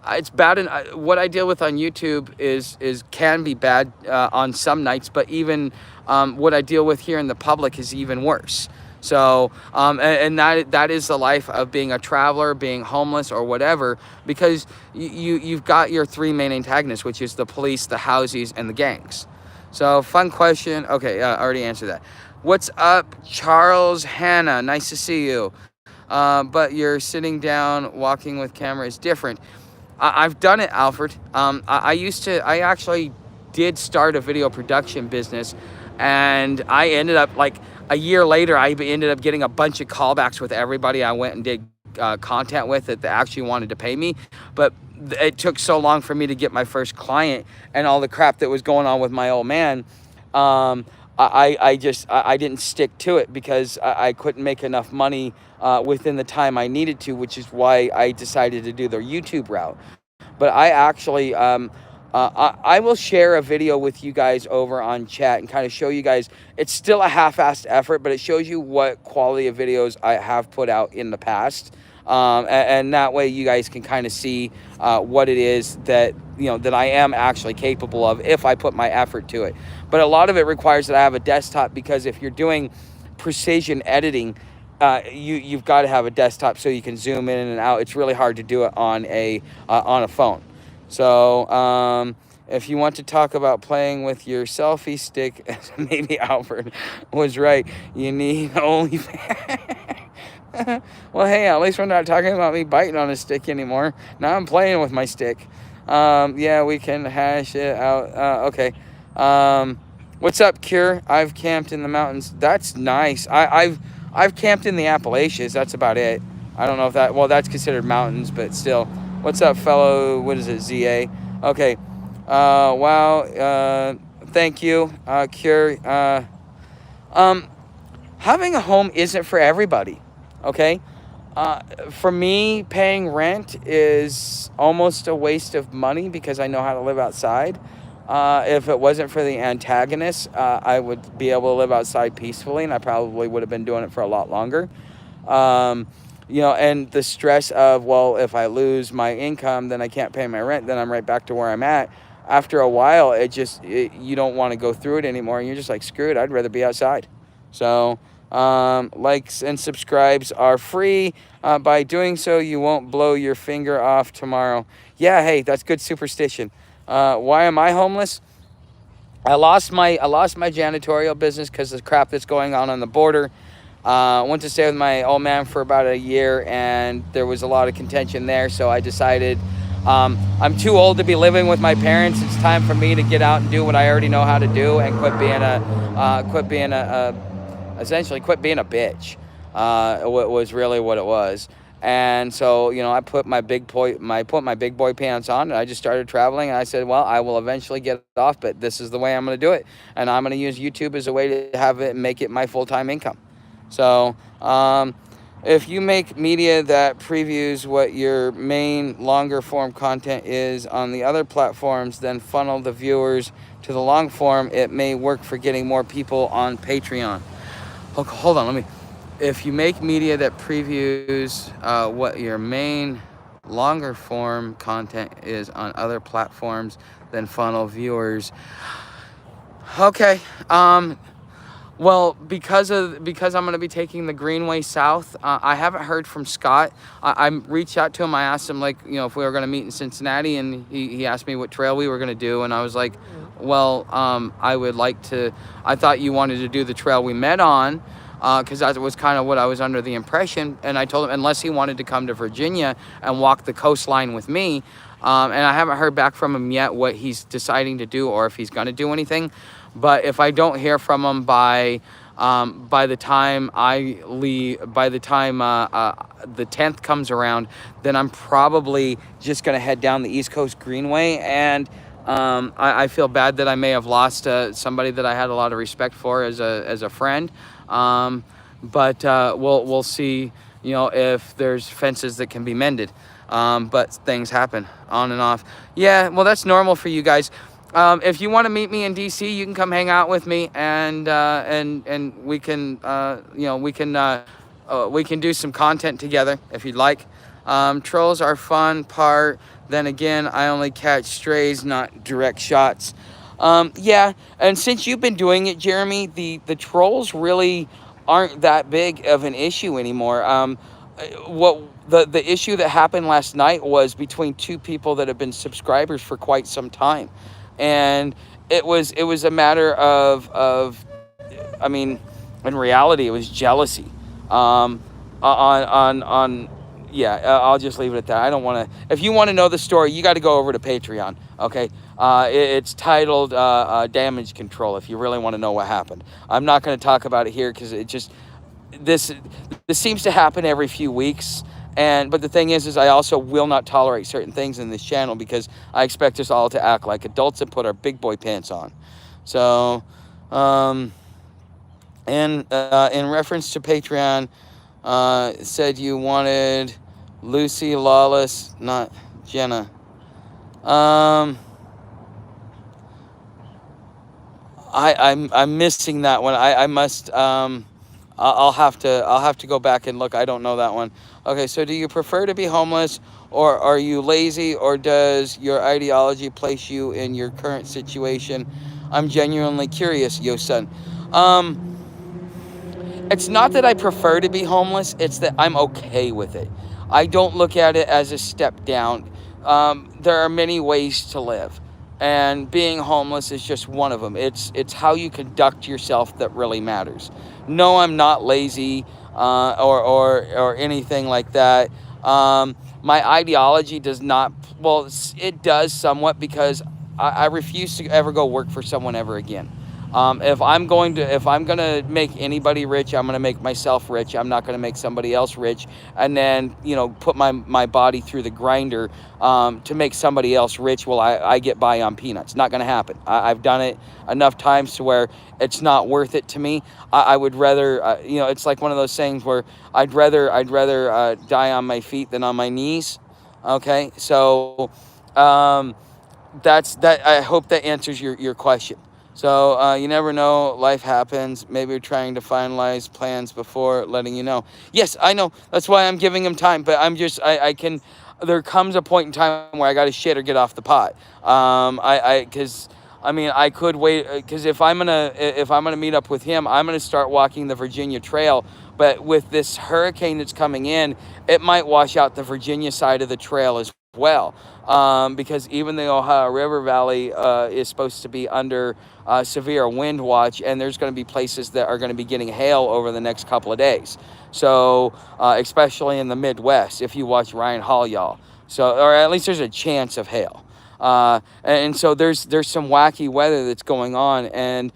It's bad, and what I deal with on YouTube is can be bad on some nights, but even what I deal with here in the public is even worse. So, and that is the life of being a traveler, being homeless, or whatever, because you've got your three main antagonists, which is the police, the housies, and the gangs. So, fun question. Okay, I already answered that. What's up, Charles Hannah? Nice to see you. But you're sitting down, walking with camera is different. I've done it, Alfred. I actually did start a video production business, and I ended up, like, a year later, I ended up getting a bunch of callbacks with everybody I went and did content with that they actually wanted to pay me. But it took so long for me to get my first client, and all the crap that was going on with my old man. I didn't stick to it because I couldn't make enough money within the time I needed to, which is why I decided to do the YouTube route. But I actually, I will share a video with you guys over on chat and kind of show you guys. It's still a half-assed effort, but it shows you what quality of videos I have put out in the past. And that way you guys can kind of see what it is that that I am actually capable of if I put my effort to it. But a lot of it requires that I have a desktop, because if you're doing precision editing, you've got to have a desktop so you can zoom in and out. It's really hard to do it on a phone. So if you want to talk about playing with your selfie stick, maybe Alfred was right. You need only. Well, hey, at least we're not talking about me biting on a stick anymore. Now I'm playing with my stick. Yeah, we can hash it out. Okay. What's up, Cure? I've camped in the mountains. That's nice. I've camped in the Appalachians. That's about it. I don't know if that's considered mountains, but still. What's up, fellow? What is it, ZA? Okay. Wow. Thank you, Cure. Having a home isn't for everybody. Okay, for me, paying rent is almost a waste of money because I know how to live outside. If it wasn't for the antagonists, I would be able to live outside peacefully, and I probably would have been doing it for a lot longer. And the stress of, well, if I lose my income, then I can't pay my rent, then I'm right back to where I'm at. After a while, you don't want to go through it anymore, and you're just like, screw it, I'd rather be outside. So likes and subscribes are free. By doing so, you won't blow your finger off tomorrow. Yeah, hey, that's good superstition. Why am I homeless? I lost my janitorial business because of the crap that's going on the border. Went to stay with my old man for about a year, and there was a lot of contention there. So I decided I'm too old to be living with my parents. It's time for me to get out and do what I already know how to do, and quit being a bitch. Was really what it was. And so, I put my big boy pants on, and I just started traveling. And I said, well, I will eventually get off, but this is the way I'm going to do it. And I'm going to use YouTube as a way to have it make it my full-time income. So, if you make media that previews what your main longer form content is on the other platforms, then funnel the viewers to the long form, it may work for getting more people on Patreon. Hold on, if you make media that previews what your main longer form content is on other platforms, then funnel viewers. Okay. Well, because I'm going to be taking the Greenway South, I haven't heard from Scott. I reached out to him. I asked him, if we were going to meet in Cincinnati, and he asked me what trail we were going to do, and I was like, well, I thought you wanted to do the trail we met on. because that was kind of what I was under the impression. And I told him unless he wanted to come to Virginia and walk the coastline with me. And I haven't heard back from him yet what he's deciding to do or if he's going to do anything. But if I don't hear from him by the time I leave, by the time the 10th comes around, then I'm probably just going to head down the East Coast Greenway. And I feel bad that I may have lost somebody that I had a lot of respect for as a friend. But we'll see, if there's fences that can be mended. But things happen on and off. Yeah, well, that's normal for you guys. If you want to meet me in DC, you can come hang out with me, and we can we can do some content together if you'd like. Trolls are fun part. Then again, I only catch strays, not direct shots. Yeah, and since you've been doing it, Jeremy, the trolls really aren't that big of an issue anymore. What the issue that happened last night was between two people that have been subscribers for quite some time, and it was a matter of I mean, in reality, it was jealousy. On yeah, I'll just leave it at that. I don't want to. If you want to know the story, you got to go over to Patreon. Okay, it's titled "Damage Control." If you really want to know what happened, I'm not going to talk about it here because it just this seems to happen every few weeks. But the thing is I also will not tolerate certain things in this channel because I expect us all to act like adults and put our big boy pants on. So, and in reference to Patreon, said you wanted Lucy Lawless, not Jenna. I'm missing that one. I must I'll have to go back and look. I don't know that one. Okay, so do you prefer to be homeless, or are you lazy, or does your ideology place you in your current situation? I'm genuinely curious, yo son. It's not that I prefer to be homeless, it's that I'm okay with it. I don't look at it as a step down. There are many ways to live, and being homeless is just one of them. It's how you conduct yourself that really matters. No, I'm not lazy or anything like that. My ideology does not, well, it does somewhat, because I refuse to ever go work for someone ever again. If I'm gonna make anybody rich, I'm gonna make myself rich. I'm not gonna make somebody else rich and then put my body through the grinder to make somebody else rich while I get by on peanuts. Not gonna happen. I've done it enough times to where it's not worth it to me. I would rather it's like one of those sayings where I'd rather die on my feet than on my knees. Okay, so that's that. I hope that answers your question. So you never know, life happens. Maybe you're trying to finalize plans before letting you know. Yes, I know. That's why I'm giving him time. But I'm just, I can, there comes a point in time where I got to shit or get off the pot. Because I could wait, because if I'm gonna meet up with him, I'm gonna start walking the Virginia Trail. But with this hurricane that's coming in, it might wash out the Virginia side of the trail as well. Because even the Ohio River Valley is supposed to be under severe wind watch, and there's going to be places that are going to be getting hail over the next couple of days. So especially in the Midwest, if you watch Ryan Hall, y'all. So, or at least there's a chance of hail. And so there's some wacky weather that's going on, and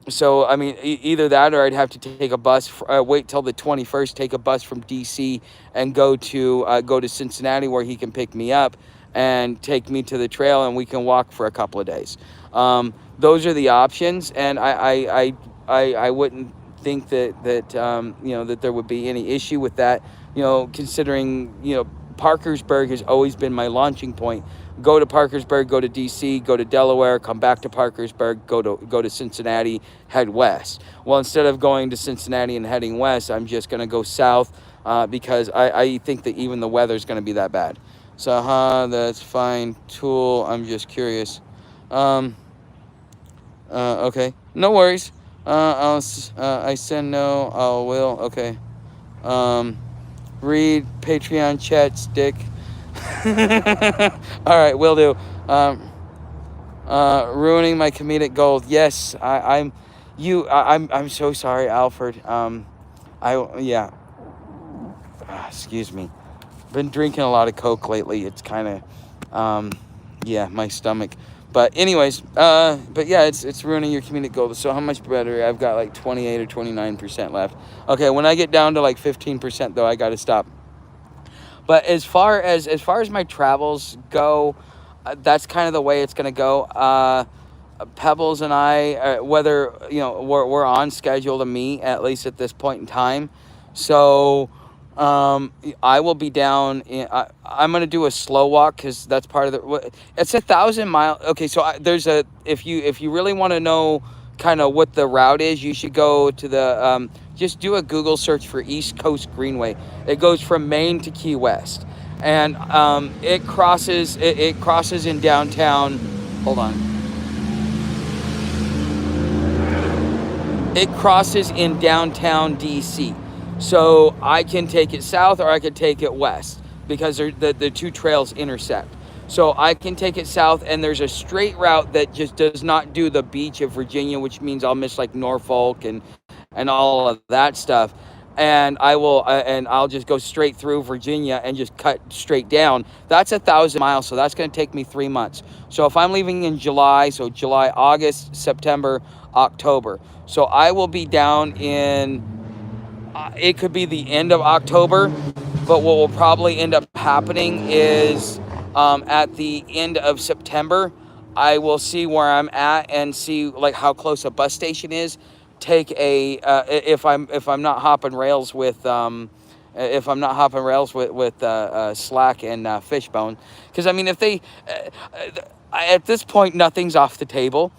so either that, or I'd have to take a bus. Wait till the 21st, take a bus from DC and go to Cincinnati, where he can pick me up and take me to the trail, and we can walk for a couple of days. Those are the options, and I wouldn't think that that there would be any issue with that. Considering Parkersburg has always been my launching point. Go to Parkersburg, go to DC, go to Delaware, come back to Parkersburg, go to Cincinnati, head west. Well, instead of going to Cincinnati and heading west, I'm just going to go south because I think that even the weather's going to be that bad. So, that's fine. Tool, I'm just curious. Okay, no worries. I said no, I will. Okay. Read Patreon chat, stick. All right, will do. Ruining my comedic gold. Yes, I'm so sorry, Alfred. Yeah, excuse me. Been drinking a lot of Coke lately. It's kind of, yeah, my stomach. But anyways, but yeah, it's ruining your comedic goal. So how much better? I've got like 28 or 29% left. Okay, when I get down to like 15% though, I got to stop. But as far as my travels go, that's kind of the way it's gonna go. Pebbles and I, whether we're on schedule to meet at least at this point in time. So I will be down. I'm gonna do a slow walk because that's part of the. It's 1,000 mile. Okay, so there's a if you really want to know kind of what the route is, you should go to the just do a Google search for East Coast Greenway. It goes from Maine to Key West, and it crosses in downtown. Hold on. It crosses in downtown DC. So I can take it south or I could take it west because the two trails intersect. So I can take it south, and there's a straight route that just does not do the beach of Virginia, which means I'll miss like Norfolk and all of that stuff. And I'll just go straight through Virginia and just cut straight down. That's 1,000 miles, so that's going to take me 3 months. So if I'm leaving in July, so July, August, September, October. So I will be down in, it could be the end of October, but what will probably end up happening is at the end of September, I will see where I'm at and see like how close a bus station is. Take a if I'm not hopping rails with Slack and Fishbone, because I mean if they at this point nothing's off the table.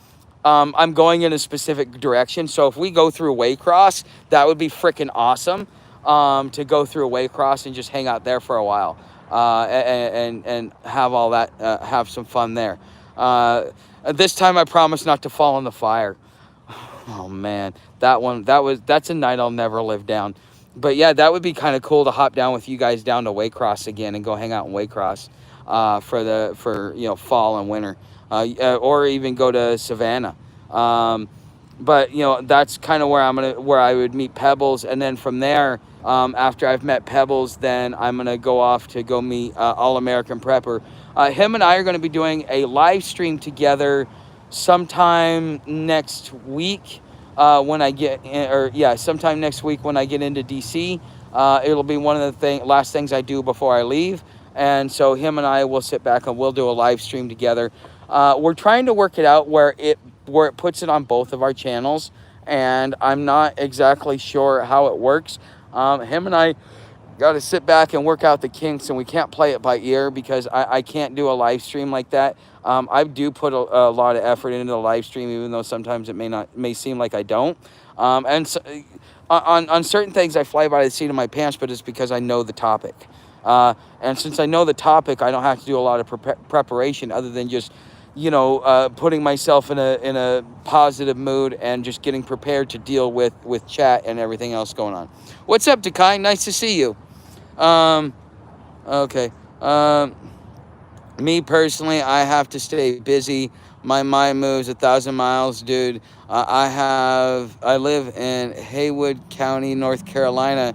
I'm going in a specific direction. So if we go through Waycross, that would be freaking awesome. To go through Waycross and just hang out there for a while, and have all that, have some fun there. This time I promise not to fall in the fire. Oh man, that's a night I'll never live down. But yeah, that would be kind of cool to hop down with you guys down to Waycross again and go hang out in Waycross, for fall and winter, or even go to Savannah. But that's kind of where I would meet Pebbles, and then from there, after I've met Pebbles, then I'm gonna go off to go meet All American Prepper. Him and I are gonna be doing a live stream together sometime next week, when I get in, or yeah, sometime next week when I get into DC. It'll be one of the last things I do before I leave, and so him and I will sit back and we'll do a live stream together. We're trying to work it out where it puts it on both of our channels, and I'm not exactly sure how it works. Him and I got to sit back and work out the kinks, and we can't play it by ear because I can't do a live stream like that. I do put a lot of effort into the live stream, even though sometimes it may seem like I don't. And so, on certain things, I fly by the seat of my pants, but it's because I know the topic. And since I know the topic, I don't have to do a lot of preparation other than just putting myself in a positive mood and just getting prepared to deal with chat and everything else going on. What's up, Dekai? Nice to see you. Um, okay. Me personally, I have to stay busy. My mind moves 1,000 miles, dude. I live in Haywood County, North Carolina.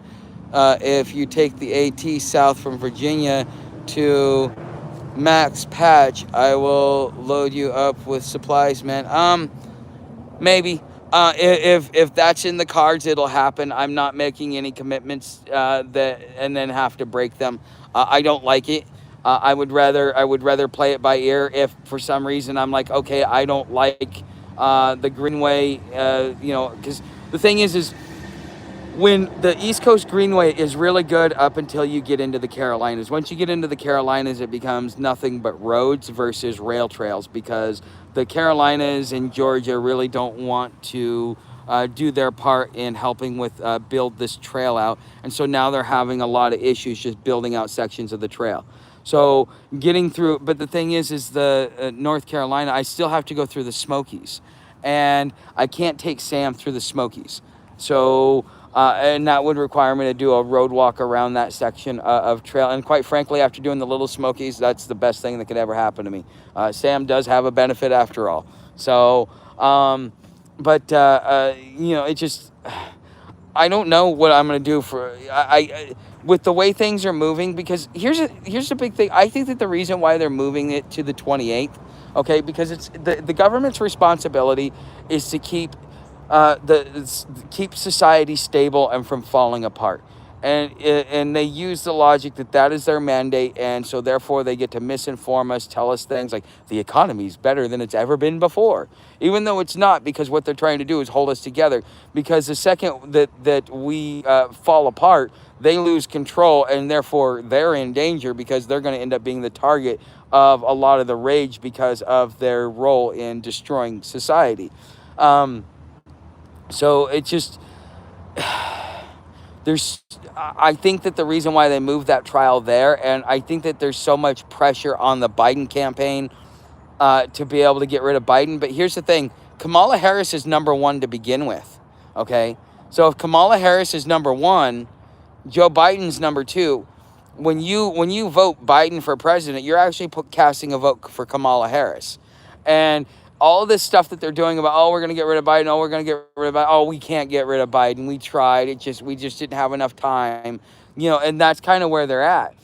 If you take the AT south from Virginia to Max Patch, I will load you up with supplies, man. Maybe. If that's in the cards, it'll happen. I'm not making any commitments that and then have to break them. I don't like it. I would rather play it by ear. If for some reason I'm like, okay, I don't like the Greenway, because the thing is when the East Coast Greenway is really good up until you get into the Carolinas. Once you get into the Carolinas, it becomes nothing but roads versus rail trails, because the Carolinas and Georgia really don't want to do their part in helping with build this trail out. And so now they're having a lot of issues just building out sections of the trail. So getting through, but the thing is the North Carolina, I still have to go through the Smokies, and I can't take Sam through the Smokies. So, and that would require me to do a road walk around that section of trail. And quite frankly, after doing the Little Smokies, that's the best thing that could ever happen to me. Sam does have a benefit after all. So, but it just, I don't know what I'm going to do with the way things are moving, because here's the big thing. I think that the reason why they're moving it to the 28th, okay, because it's the government's responsibility is to keep society stable and from falling apart. And they use the logic that that is their mandate, and so therefore they get to misinform us, tell us things like the economy is better than it's ever been before, even though it's not, because what they're trying to do is hold us together. Because the second that we fall apart, they lose control, and therefore they're in danger, because they're going to end up being the target of a lot of the rage because of their role in destroying society. Um, so it just there's I think that the reason why they moved that trial there, and I think that there's so much pressure on the Biden campaign to be able to get rid of Biden. But here's the thing: Kamala Harris is number one to begin with. Okay, so if Kamala Harris is number one, Joe Biden's number two. When you vote Biden for president, you're actually casting a vote for Kamala Harris. And all of this stuff that they're doing about, oh, we're going to get rid of Biden, oh, we're going to get rid of Biden, oh, we can't get rid of Biden, we tried, we just didn't have enough time, and that's kind of where they're at,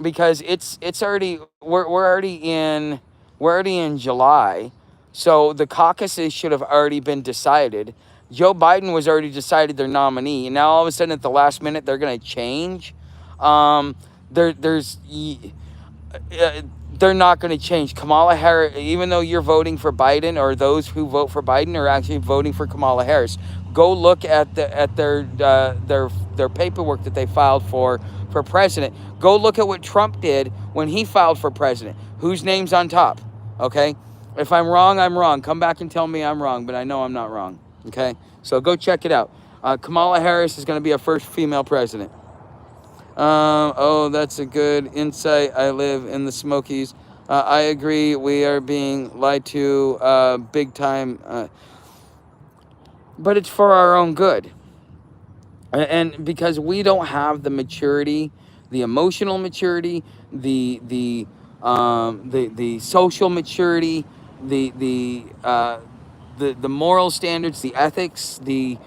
because it's already we're already in July, so the caucuses should have already been decided. Joe Biden was already decided their nominee, and now all of a sudden at the last minute they're going to change. Um, there's they're not going to change. Kamala Harris, even though you're voting for Biden, or those who vote for Biden are actually voting for Kamala Harris. Go look at their paperwork that they filed for president. Go look at what Trump did when he filed for president. Whose name's on top? Okay? If I'm wrong, I'm wrong. Come back and tell me I'm wrong, but I know I'm not wrong. Okay? So go check it out. Kamala Harris is going to be our first female president. Oh, that's a good insight. I live in the Smokies. I agree. We are being lied to big time. But it's for our own good. And because we don't have the maturity, the emotional maturity, the social maturity, the moral standards, the ethics, the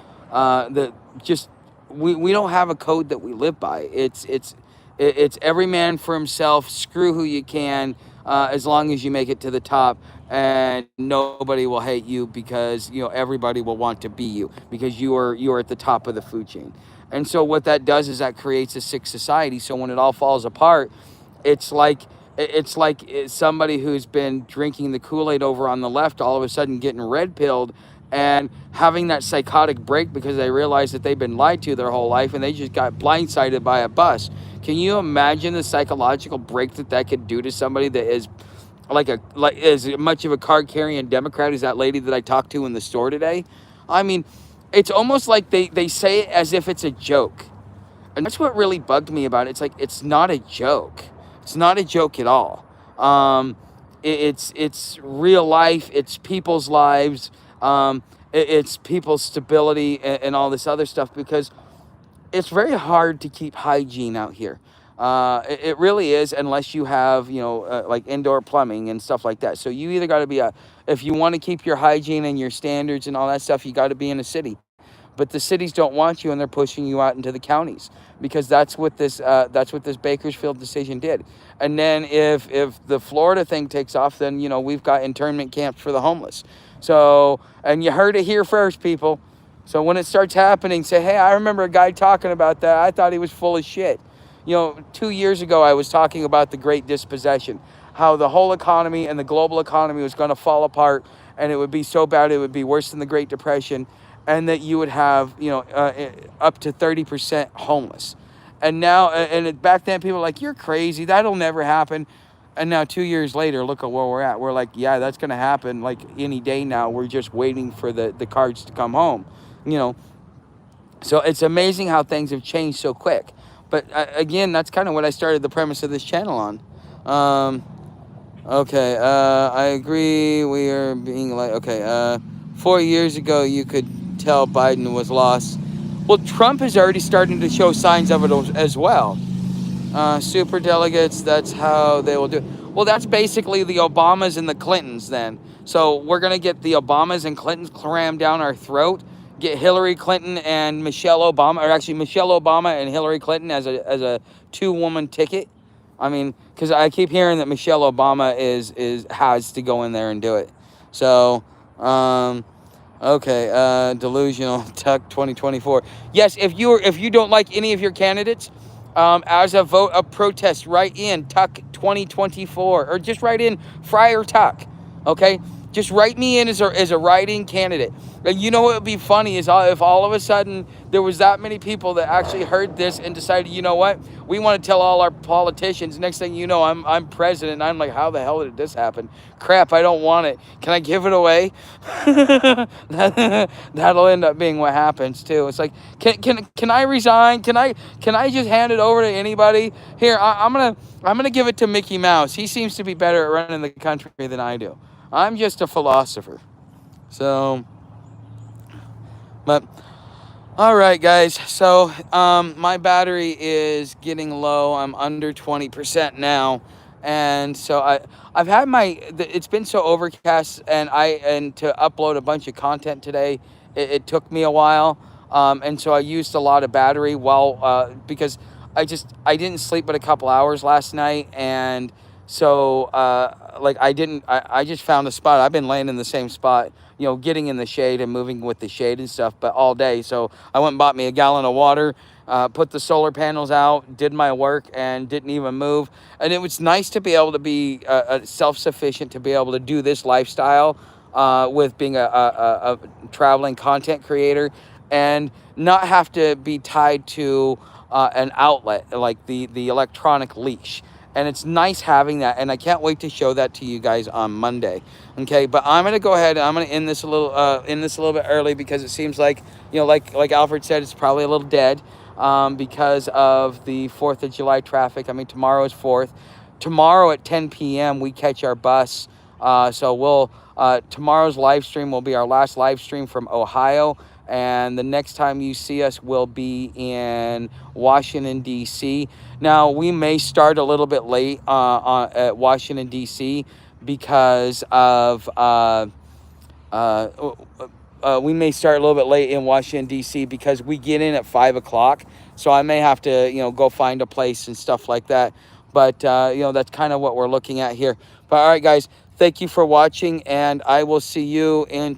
just we don't have a code that we live by. It's every man for himself. Screw who you can, as long as you make it to the top, and nobody will hate you, because everybody will want to be you, because you are at the top of the food chain. And so what that does is that creates a sick society. So when it all falls apart, it's like somebody who's been drinking the Kool-Aid over on the left all of a sudden getting red pilled and having that psychotic break because they realize that they've been lied to their whole life, and they just got blindsided by a bus. Can you imagine the psychological break that could do to somebody that is like as much of a card carrying Democrat as that lady that I talked to in the store today? I mean, it's almost like they say it as if it's a joke. And that's what really bugged me about it. It's like, it's not a joke. It's not a joke at all. It's real life. It's people's lives. It's people's stability and all this other stuff, because it's very hard to keep hygiene out here. It really is, unless you have, like indoor plumbing and stuff like that. So you either got to be if you want to keep your hygiene and your standards and all that stuff, you got to be in a city. But the cities don't want you, and they're pushing you out into the counties, because that's what this Bakersfield decision did. And then if the Florida thing takes off, then we've got internment camps for the homeless. So, and you heard it here first, people. So when it starts happening, say, hey, I remember a guy talking about that. I thought he was full of shit. 2 years ago, I was talking about the Great Dispossession, how the whole economy and the global economy was going to fall apart, and it would be so bad it would be worse than the Great Depression, and that you would have, up to 30% homeless. And now, back then, people were like, you're crazy. That'll never happen. And now 2 years later, look at where we're at. We're like, yeah, that's going to happen like any day now. We're just waiting for the cards to come home, So it's amazing how things have changed so quick. But again, that's kind of what I started the premise of this channel on. Okay, I agree. We are being like, okay, 4 years ago, you could tell Biden was lost. Well, Trump is already starting to show signs of it as well. Super delegates, that's how they will do it. Well, that's basically the Obamas and the Clintons then. So we're going to get the Obamas and Clintons crammed down our throat, get Hillary Clinton and Michelle Obama, or actually Michelle Obama and Hillary Clinton as a 2-woman ticket. I mean, because I keep hearing that Michelle Obama is has to go in there and do it. So, okay, delusional Tuck 2024. Yes, if you don't like any of your candidates, as a vote of protest, write in Tuck 2024, or just write in Friar Tuck. Okay, just write me in as a write-in candidate. And you know what would be funny is if all of a sudden there was that many people that actually heard this and decided, you know what, we want to tell all our politicians. Next thing you know, I'm president. And I'm like, how the hell did this happen? Crap, I don't want it. Can I give it away? That'll end up being what happens too. It's like, can I resign? Can I just hand it over to anybody? Here, I'm gonna give it to Mickey Mouse. He seems to be better at running the country than I do. I'm just a philosopher. So, but all right, guys. So my battery is getting low. I'm under 20% now, and so I've had it's been so overcast, and to upload a bunch of content today, it took me a while, and so I used a lot of battery because I didn't sleep but a couple hours last night, and so like I just found a spot. I've been laying in the same spot, getting in the shade and moving with the shade and stuff, but all day. So I went and bought me a gallon of water, put the solar panels out, did my work, and didn't even move. And it was nice to be able to be self-sufficient, to be able to do this lifestyle with being a traveling content creator, and not have to be tied to an outlet like the electronic leash. And it's nice having that, and I can't wait to show that to you guys on Monday. Okay, but I'm gonna go ahead and I'm gonna end this a little bit early, because it seems like, like Alfred said, it's probably a little dead because of the 4th of July traffic. I mean, tomorrow is 4th. Tomorrow at 10 p.m. we catch our bus. So tomorrow's live stream will be our last live stream from Ohio. And the next time you see us will be in Washington, D.C. Now, we may start a little bit late at Washington, D.C. because of... we may start a little bit late in Washington, D.C. because we get in at 5 o'clock. So I may have to, go find a place and stuff like that. But, that's kind of what we're looking at here. But, all right, guys, thank you for watching, and I will see you in